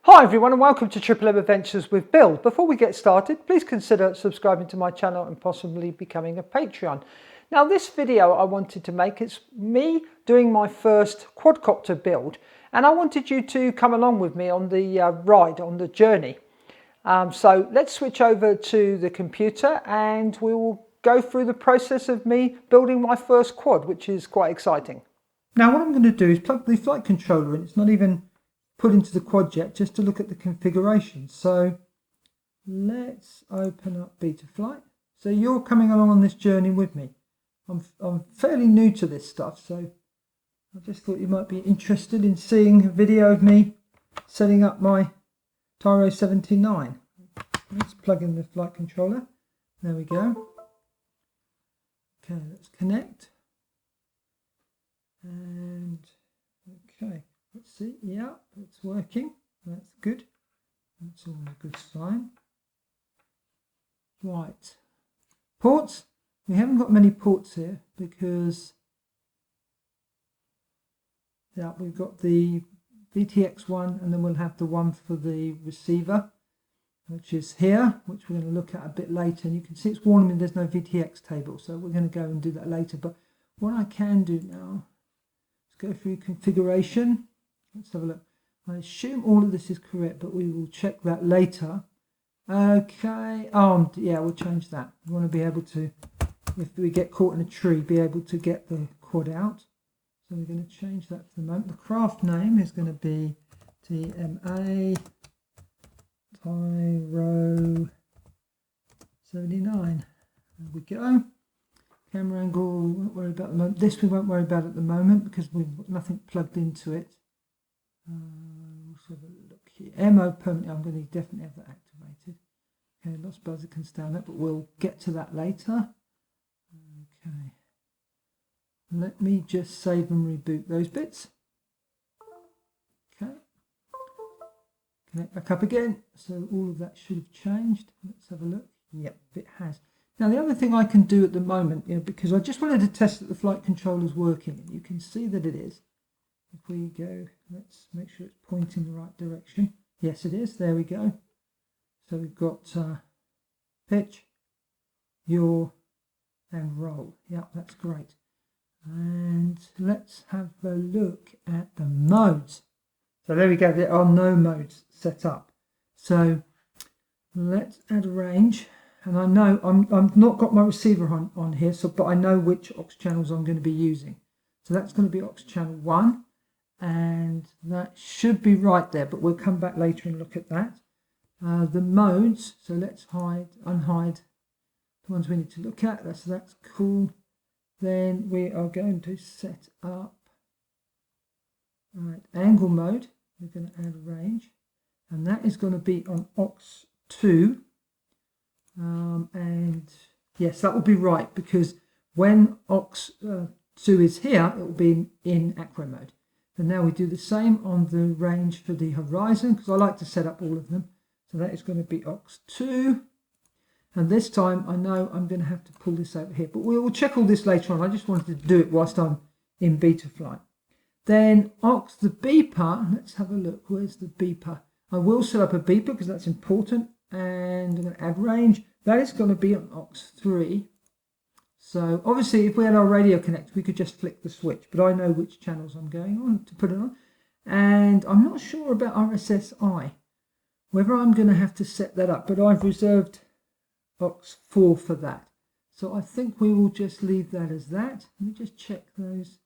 Hi everyone and welcome to Triple M Adventures with Bill. Before we get started, please consider subscribing to my channel and possibly becoming a Patreon. Now this video I wanted to make, it's me doing my first quadcopter build, and I wanted you to come along with me on the ride, on the journey. So let's switch over to the computer and we will go through the process of me building my first quad, which is quite exciting. Now what I'm going to do is plug the flight controller in. It's not even put into the quad yet, just to look at the configuration. So let's open up Betaflight. So you're coming along on this journey with me. I'm fairly new to this stuff, so I just thought you might be interested in seeing a video of me setting up my Tyro 79. Let's plug in the flight controller. There we go. Okay, let's connect. And okay. Let's see, yeah, it's working. That's good. That's all a good sign. Right. Ports. We haven't got many ports here because we've got the VTX one, and then we'll have the one for the receiver, which is here, which we're going to look at a bit later. And you can see it's warning me there's no VTX table, so we're going to go and do that later. But what I can do now is go through configuration. Let's have a look. I assume all of this is correct, but we will check that later. Okay. Yeah, we'll change that. We want to be able to, if we get caught in a tree, be able to get the quad out. So we're going to change that for the moment. The craft name is going to be TMA Tyro 79. There we go. Camera angle, we won't worry about the moment. This we won't worry about at the moment because we've got nothing plugged into it. Let's have a look here. MO permanently, I'm going to definitely have that activated. Okay, lost buzzer can stand that, but we'll get to that later. Okay. Let me just save and reboot those bits. Okay. Connect back up again. So all of that should have changed. Let's have a look. Yep, it has. Now the other thing I can do at the moment, because I just wanted to test that the flight controller is working, and you can see that it is. If we go, let's make sure it's pointing the right direction. Yes, it is. There we go. So we've got pitch, yaw, and roll. Yeah, that's great. And let's have a look at the modes. So there we go. There are no modes set up. So let's add a range. And I know I've not got my receiver on here, but I know which aux channels I'm going to be using. So that's going to be aux channel 1. And that should be right there, but we'll come back later and look at that. The modes, so let's unhide the ones we need to look at. That's cool. Then we are going to set up angle mode. We're going to add a range, and that is going to be on aux 2. And yes, that will be right, because when aux 2 is here, it will be in acro mode. And now we do the same on the range for the horizon, because I like to set up all of them. So that is going to be aux 2. And this time I know I'm going to have to pull this over here, but we will check all this later on. I just wanted to do it whilst I'm in Betaflight. Then aux the beeper, let's have a look. Where's the beeper? I will set up a beeper because that's important. And I'm going to add range. That is going to be on aux 3. So obviously if we had our radio connected, we could just flick the switch, but I know which channels I'm going on to put it on. And I'm not sure about RSSI, whether I'm going to have to set that up, but I've reserved aux 4 for that. So I think we will just leave that as that. Let me just check those.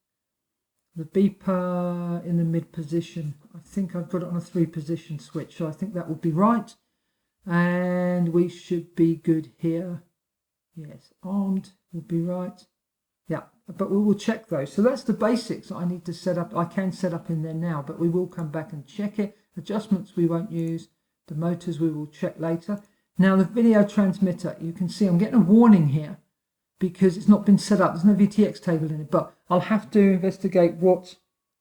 The beeper in the mid position, I think I've got it on a 3 position switch, so I think that would be right. And we should be good here. Yes, armed will be right. Yeah, but we will check those. So that's the basics that I need to set up. I can set up in there now, but we will come back and check it. Adjustments we won't use. The motors we will check later. Now the video transmitter, you can see I'm getting a warning here because it's not been set up. There's no VTX table in it, but I'll have to investigate what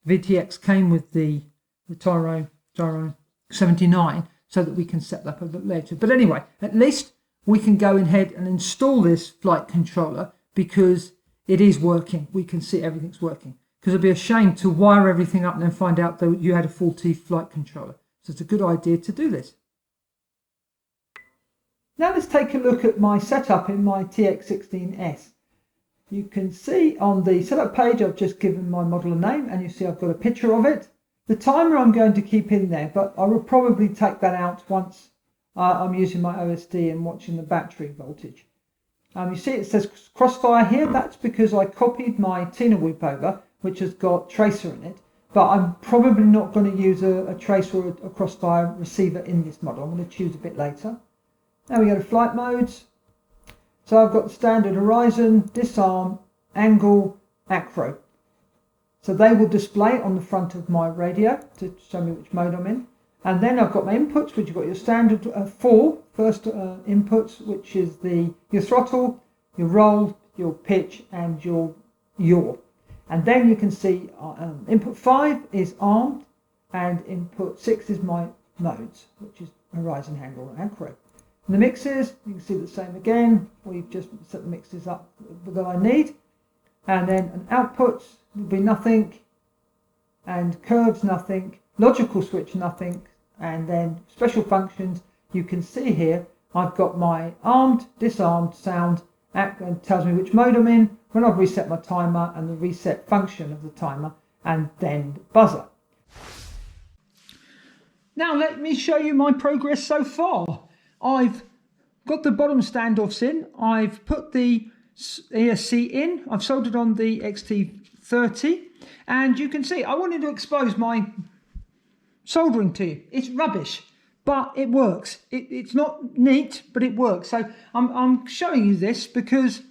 VTX came with the Tyro 79 so that we can set that up a bit later. But anyway, at least we can go ahead and install this flight controller because it is working. We can see everything's working. Because it'd be a shame to wire everything up and then find out that you had a faulty flight controller. So it's a good idea to do this. Now let's take a look at my setup in my TX16S. You can see on the setup page I've just given my model a name, and you see I've got a picture of it. The timer I'm going to keep in there, but I will probably take that out once I'm using my OSD and watching the battery voltage. You see it says crossfire here. That's because I copied my Tina whip over, which has got tracer in it, but I'm probably not going to use a tracer or a crossfire receiver in this model. I'm going to choose a bit later. Now we go to flight modes. So I've got the standard horizon, disarm, angle, acro. So they will display on the front of my radio to show me which mode I'm in. And then I've got my inputs, which you've got your standard first inputs, which is your throttle, your roll, your pitch, and your yaw. And then you can see input 5 is armed, and input 6 is my modes, which is horizon, angle, and acro. And the mixes, you can see the same again. We've just set the mixes up that I need. And then an output will be nothing, and curves nothing, logical switch nothing, and then special functions. You can see here I've got my armed, disarmed sound, and tells me which mode I'm in, when I've reset my timer, and the reset function of the timer, and then the buzzer. Now let me show you my progress so far. I've got the bottom standoffs in, I've put the ESC in, I've soldered on the XT30, and you can see I wanted to expose my soldering to you. It's rubbish, but it works. It's not neat, but it works. So I'm showing you this because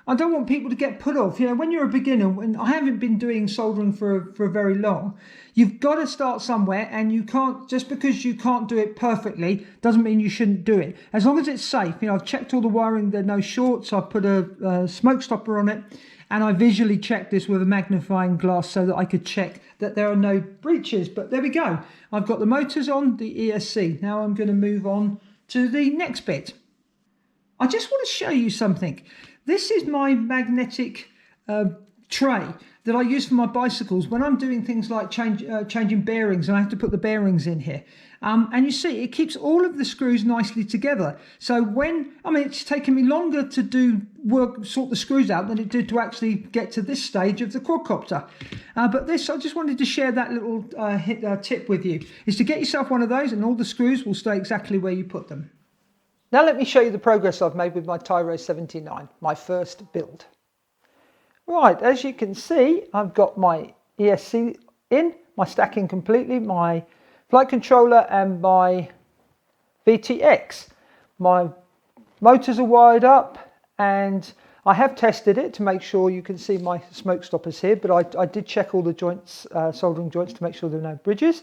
I don't want people to get put off. You know, when you're a beginner, when I haven't been doing soldering for very long, you've got to start somewhere, and you can't, just because you can't do it perfectly doesn't mean you shouldn't do it. As long as it's safe. You know, I've checked all the wiring, there are no shorts, I've put a smoke stopper on it, and I visually checked this with a magnifying glass so that I could check that there are no breaches. But there we go. I've got the motors on, the ESC. Now I'm going to move on to the next bit. I just want to show you something. This is my magnetic tray that I use for my bicycles when I'm doing things like changing bearings, and I have to put the bearings in here. And you see, it keeps all of the screws nicely together. So it's taken me longer to sort the screws out than it did to actually get to this stage of the quadcopter. But I just wanted to share that little tip with you, is to get yourself one of those, and all the screws will stay exactly where you put them. Now let me show you the progress I've made with my Tyro 79, my first build. Right, as you can see, I've got my ESC in, my stacking completely, my flight controller and my VTX. My motors are wired up, and I have tested it to make sure. You can see my smoke stoppers here, but I did check all the joints, soldering joints, to make sure there are no bridges.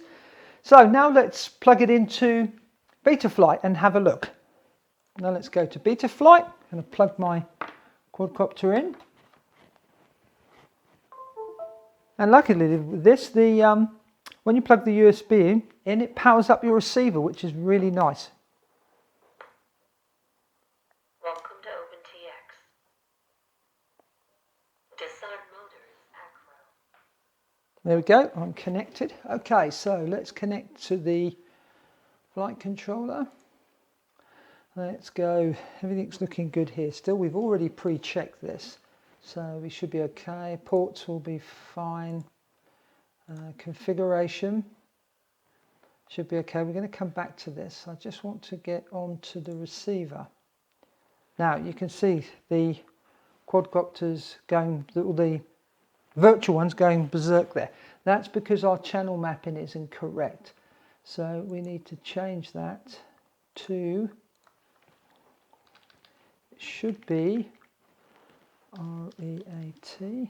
So now let's plug it into Betaflight and have a look. Now let's go to Betaflight. I'm going to plug my quadcopter in. And luckily with this, when you plug the USB in, it powers up your receiver, which is really nice. Welcome to OpenTX. Disarm motors, acro. There we go, I'm connected. Okay, so let's connect to the flight controller. Let's go, everything's looking good here still. We've already pre-checked this, so we should be okay. Ports will be fine. Configuration should be okay. We're going to come back to this. I just want to get onto the receiver. Now you can see the quadcopters going, all the virtual ones going berserk there. That's because our channel mapping is incorrect. So we need to change that to, it should be REAT.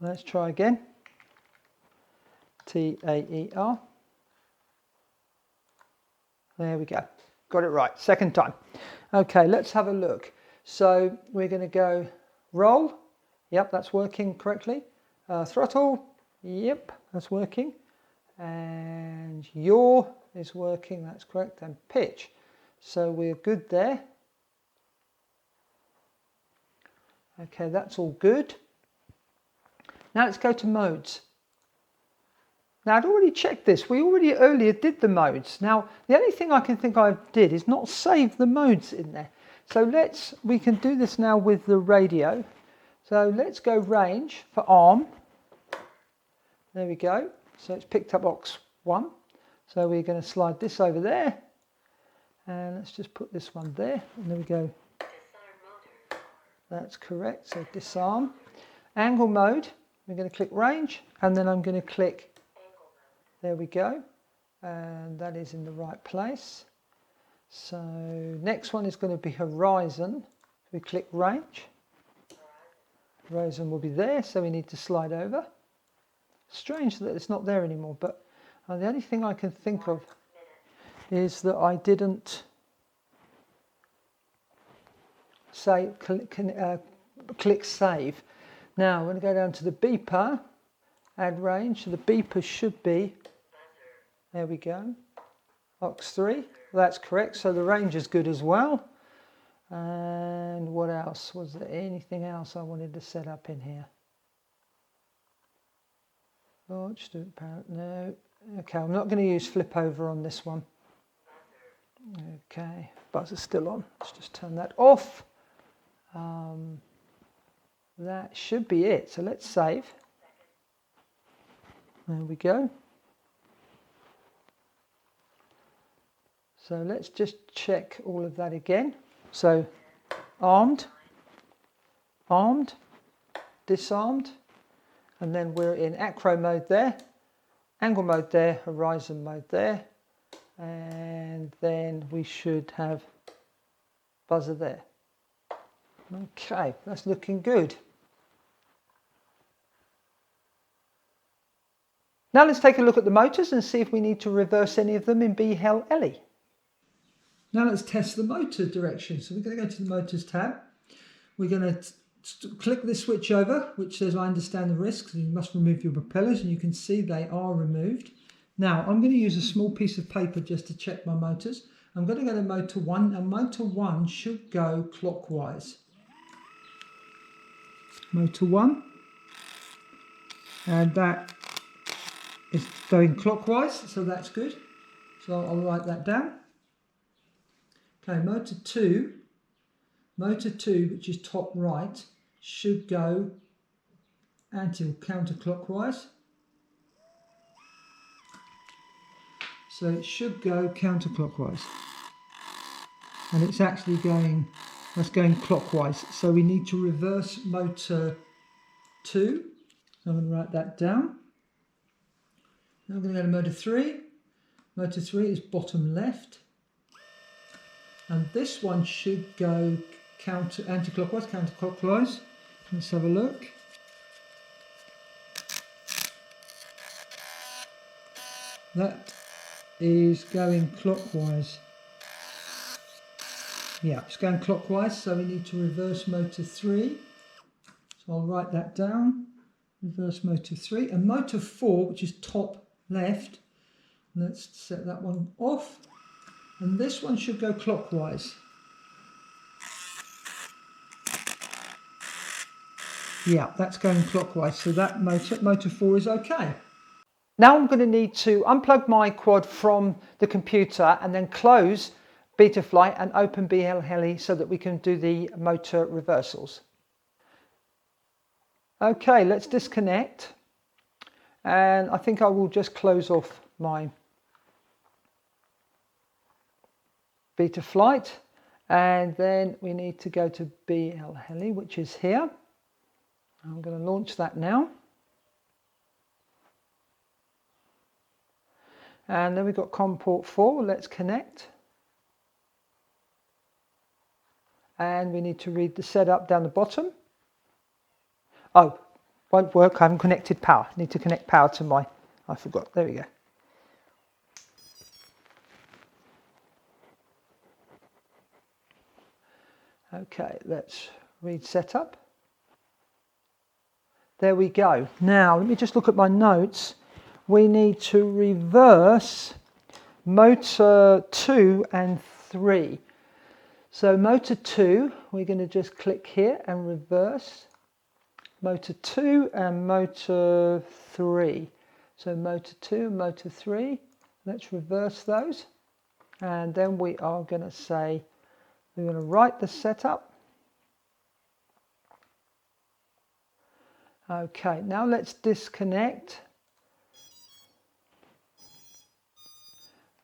Let's try again. TAER. There we go. Got it right. Second time. Okay, let's have a look. So we're going to go roll. Yep, that's working correctly. Throttle. Yep, that's working. And yaw is working. That's correct. And pitch. So we're good there. Okay, that's all good. Now let's go to modes. Now I'd already checked this, we already earlier did the modes. Now the only thing I can think I did is not save the modes in there. So we can do this now with the radio. So let's go range for ARM. There we go. So it's picked up aux 1. So we're going to slide this over there. And let's just put this one there. And there we go. That's correct. So disarm. Angle mode. We're going to click range. And then I'm going to click. There we go. And that is in the right place. So next one is going to be horizon. We click range. Horizon will be there. So we need to slide over. Strange that it's not there anymore, but the only thing I can think of is that I didn't say click save. Now I'm going to go down to the beeper, add range. So the beeper should be, there we go, aux 3. That's correct. So the range is good as well. And what else? Was there anything else I wanted to set up in here? Oh, just do it apparent. No. Okay, I'm not going to use flip over on this one. Okay, buzzer's still on. Let's just turn that off. That should be it. So let's save. There we go. So let's just check all of that again. So armed, disarmed. And then we're in acro mode there, angle mode there, horizon mode there, and then we should have buzzer there. Okay, that's looking good. Now let's take a look at the motors and see if we need to reverse any of them in BLHeli. Now let's test the motor direction. So we're going to go to the motors tab. We're going to click this switch over, which says I understand the risks and you must remove your propellers, and you can see they are removed. Now I'm going to use a small piece of paper just to check my motors. I'm going to go to motor 1, and motor 1 should go clockwise. Motor 1, and that is going clockwise, so that's good. So I'll write that down. Okay, motor 2, which is top right, should go counterclockwise. So it should go counterclockwise. And it's actually that's going clockwise. So we need to reverse motor 2. So I'm going to write that down. Now I'm going to go to motor 3. Motor 3 is bottom left. And this one should go counterclockwise. Let's have a look. That is going clockwise. Yeah, it's going clockwise, so we need to reverse motor 3. So I'll write that down. Reverse motor 3. And motor 4, which is top left, let's set that one off. And this one should go clockwise. Yeah, that's going clockwise, so that motor 4 is okay. Now I'm going to need to unplug my quad from the computer and then close Betaflight and open BLHeli so that we can do the motor reversals. Okay, let's disconnect. And I think I will just close off my Betaflight. And then we need to go to BLHeli, which is here. I'm going to launch that now. And then we've got COM port 4. Let's connect. And we need to read the setup down the bottom. Oh, won't work. I haven't connected power. I need to connect power to my... I forgot. There we go. Okay, let's read setup. There we go. Now, let me just look at my notes. We need to reverse motor 2 and 3. So motor 2, we're going to just click here and reverse. Motor 2 and motor 3. So motor 2 and motor 3, let's reverse those. And then we are going to say, we're going to write the setup. Okay, now let's disconnect.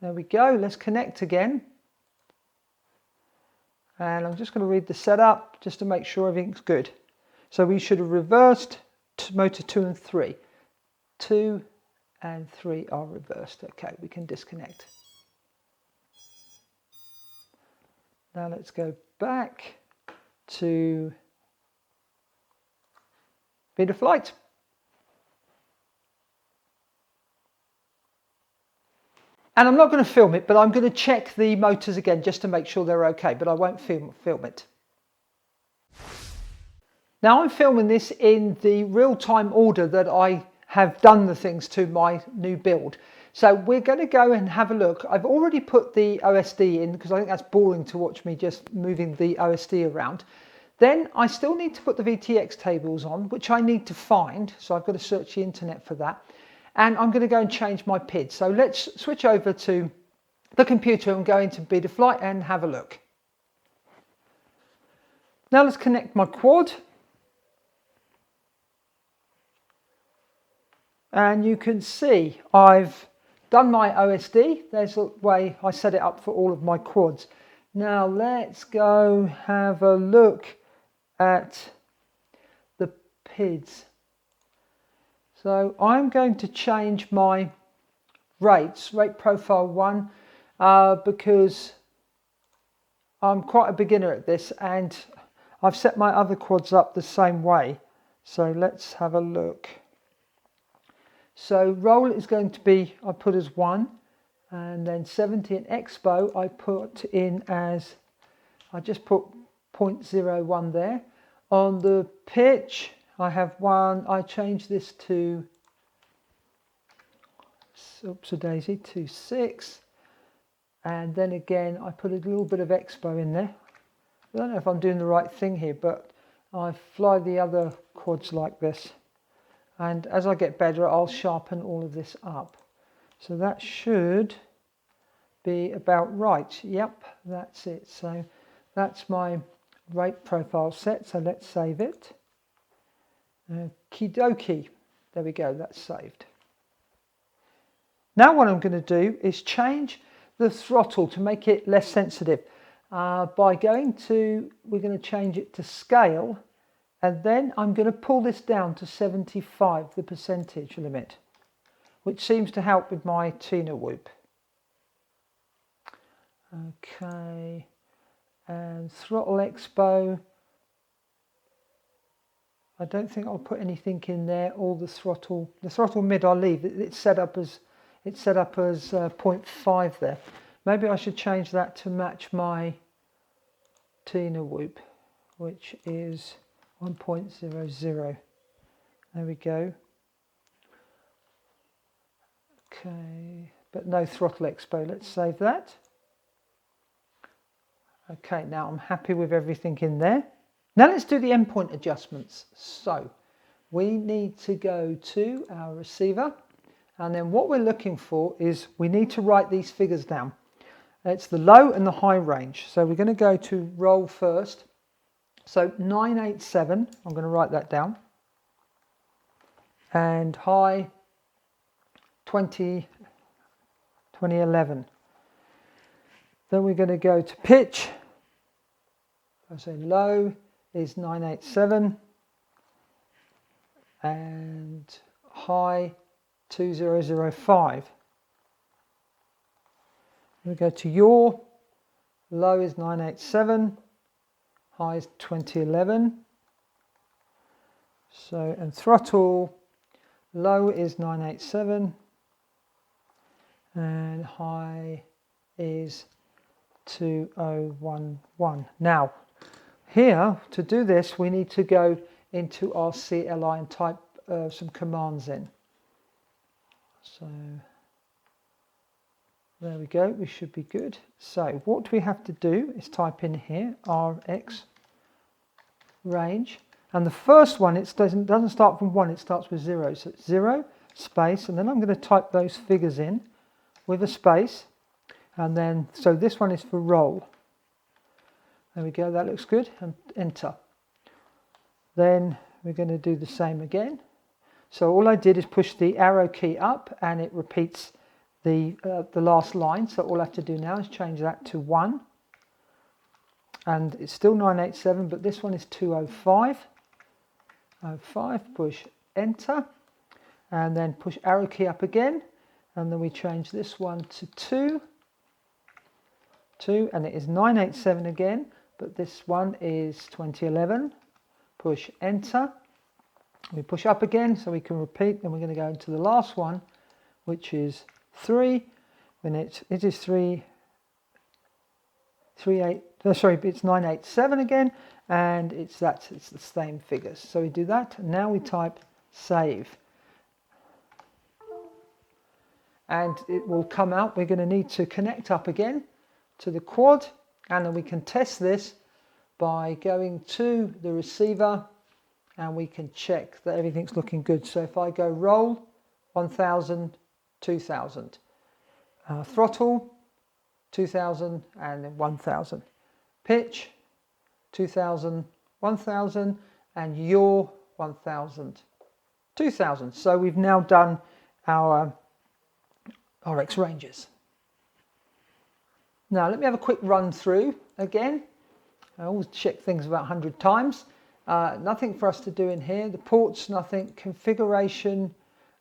There we go, let's connect again. And I'm just going to read the setup just to make sure everything's good. So we should have reversed motor 2 and 3. 2 and 3 are reversed. Okay, we can disconnect. Now let's go back to Betaflight. And I'm not going to film it, but I'm going to check the motors again just to make sure they're okay, but I won't film it. Now I'm filming this in the real-time order that I have done the things to my new build. So we're going to go and have a look. I've already put the OSD in because I think that's boring to watch me just moving the OSD around. Then I still need to put the VTX tables on, which I need to find. So I've got to search the internet for that. And I'm going to go and change my PID. So let's switch over to the computer and go into Betaflight and have a look. Now let's connect my quad. And you can see I've done my OSD. There's the way I set it up for all of my quads. Now let's go have a look at the PIDs. So I'm going to change my rate profile 1, because I'm quite a beginner at this and I've set my other quads up the same way. So let's have a look. So roll is going to be, I put as 1, and then 70 and expo I put in as, I just put 0.01 there. On the pitch I have 1, I changed this to, oops-a-daisy, to 6, and then again I put a little bit of expo in there. I don't know if I'm doing the right thing here, but I fly the other quads like this. And as I get better, I'll sharpen all of this up. So that should be about right. Yep, that's it. So that's my rate profile set. So let's save it. Okie dokie. There we go, that's saved. Now what I'm going to do is change the throttle to make it less sensitive. We're going to change it to scale. And then I'm going to pull this down to 75, the percentage limit, which seems to help with my Tina whoop. Okay, and throttle expo. I don't think I'll put anything in there. All the throttle mid I'll leave. It's set up as 0.5 there. Maybe I should change that to match my Tina whoop, which is 1.00. There we go. Okay, but no throttle expo. Let's save that. Okay, now I'm happy with everything in there. Now let's do the endpoint adjustments. So we need to go to our receiver, and then what we're looking for is we need to write these figures down. It's the low and the high range. So we're going to go to roll first. So 987, I'm going to write that down, and high 2011. Then we're going to go to pitch. I say low is 987 and high 2005. We go to yaw, low is 987. High is 2011. So, and throttle, low is 987 and high is 2011. Now, here to do this, we need to go into our CLI and type some commands in. So, there we go, we should be good. So what we have to do is type in here RX range, and the first one, it doesn't start from 1, it starts with 0. So it's 0, space, and then I'm going to type those figures in with a space, and then so this one is for roll. There we go, that looks good, and enter. Then we're going to do the same again. So all I did is push the arrow key up and it repeats the last line. So all I have to do now is change that to 1. And it's still 987, but this one is 205. 05, push enter. And then push arrow key up again. And then we change this one to 2. 2, and it is 987 again, but this one is 2011. Push enter. We push up again so we can repeat. Then we're going to go into the last one, which is 3. When it is 987 again, and it's the same figures. So we do that. And now we type save, and it will come out. We're going to need to connect up again to the quad, and then we can test this by going to the receiver, and we can check that everything's looking good. So if I go roll 1000, 2000, throttle 2000, and then 1000, pitch 2000, 1000, and yaw 1000, 2000. So we've now done our RX ranges. Now let me have a quick run through again. I always check things about 100 times. Nothing for us to do in here. The ports, nothing. Configuration,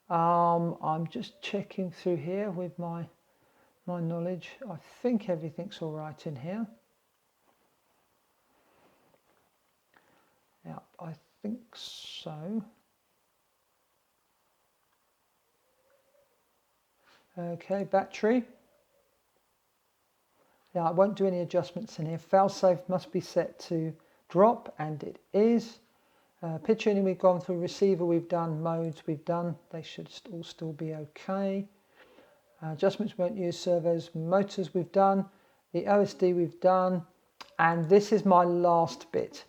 I'm just checking through here with my knowledge. I think everything's all right in here. Yeah, I think so. Okay, battery. Yeah, I won't do any adjustments in here. Failsafe must be set to drop, and it is. Pitch tuning we've gone through, receiver we've done, modes we've done. They should all still be okay. Adjustments won't use servos, motors we've done. The OSD we've done. And this is my last bit.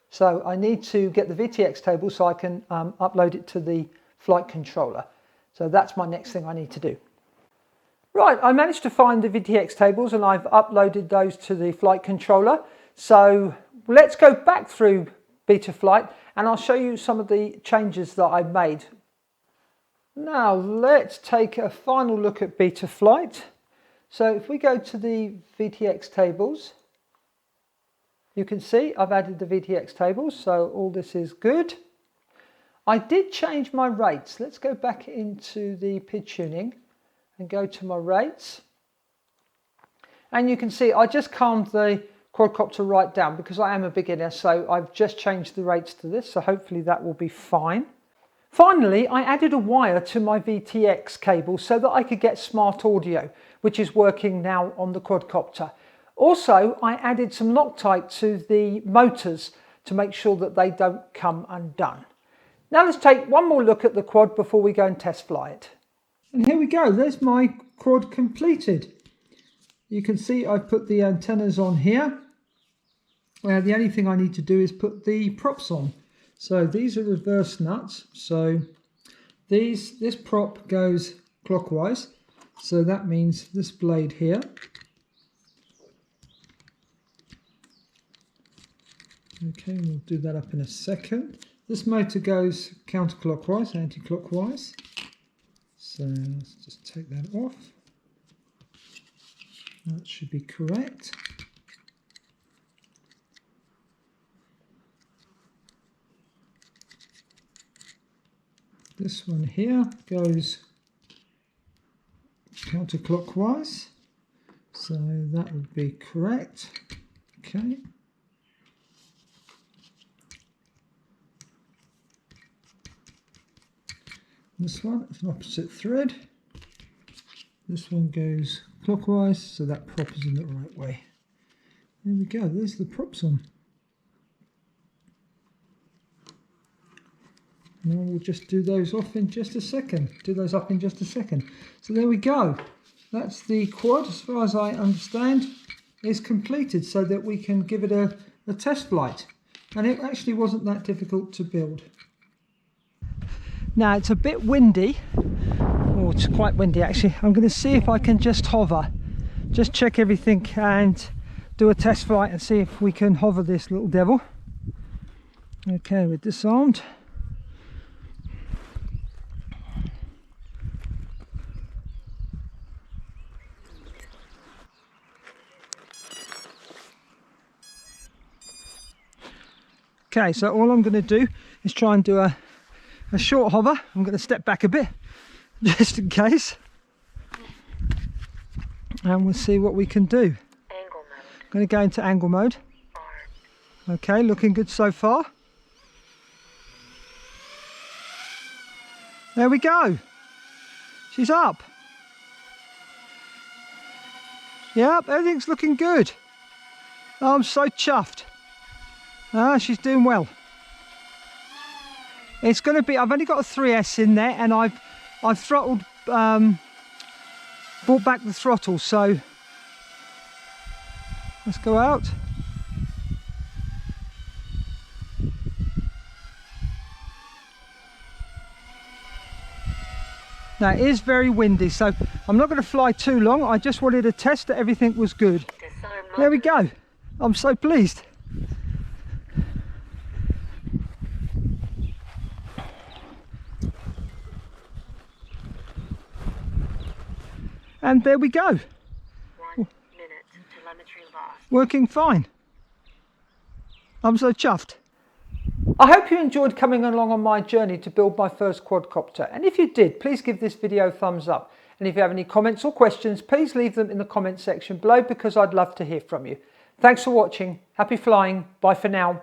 So I need to get the VTX table so I can upload it to the flight controller. So that's my next thing I need to do. Right, I managed to find the VTX tables and I've uploaded those to the flight controller. So let's go back through Betaflight and I'll show you some of the changes that I've made. Now let's take a final look at Betaflight. So if we go to the VTX tables, you can see I've added the VTX tables, so all this is good. I did change my rates. Let's go back into the PID tuning and go to my rates. And you can see I just calmed the quadcopter right down because I am a beginner, so I've just changed the rates to this, so hopefully that will be fine. Finally, I added a wire to my VTX cable so that I could get smart audio, which is working now on the quadcopter. Also, I added some Loctite to the motors to make sure that they don't come undone. Now let's take one more look at the quad before we go and test fly it. And here we go, there's my quad completed. You can see I've put the antennas on here. The only thing I need to do is put the props on. So these are reverse nuts. So this prop goes clockwise. So that means this blade here. Okay, we'll do that up in a second. This motor goes counterclockwise, anti-clockwise. So let's just take that off. That should be correct. This one here goes counterclockwise, so that would be correct. Okay. This one is an opposite thread. This one goes clockwise, so that prop is in the right way. There we go, there's the props on. Now we'll just do those off in just a second. Do those up in just a second. So there we go. That's the quad, as far as I understand, is completed so that we can give it a test flight. And it actually wasn't that difficult to build. Now it's a bit windy, it's quite windy actually. I'm going to see if I can just hover, just check everything and do a test flight and see if we can hover this little devil. Okay, we're disarmed. Okay, so all I'm going to do is try and do a short hover. I'm going to step back a bit just in case, and we'll see what we can do. Angle mode. I'm going to go into angle mode. R. Okay, looking good so far. There we go. She's up. Yep, everything's looking good. Oh, I'm so chuffed. Ah, she's doing well. It's going to be, I've only got a 3S in there, and I've throttled, brought back the throttle, so let's go out. Now it is very windy, so I'm not going to fly too long. I just wanted to test that everything was good. Disarm There we motors. go. I'm so pleased. And there we go. 1 minute. Telemetry lost. Working fine. I'm so chuffed. I hope you enjoyed coming along on my journey to build my first quadcopter, and if you did, please give this video a thumbs up, and if you have any comments or questions, please leave them in the comment section below because I'd love to hear from you. Thanks for watching, happy flying, bye for now.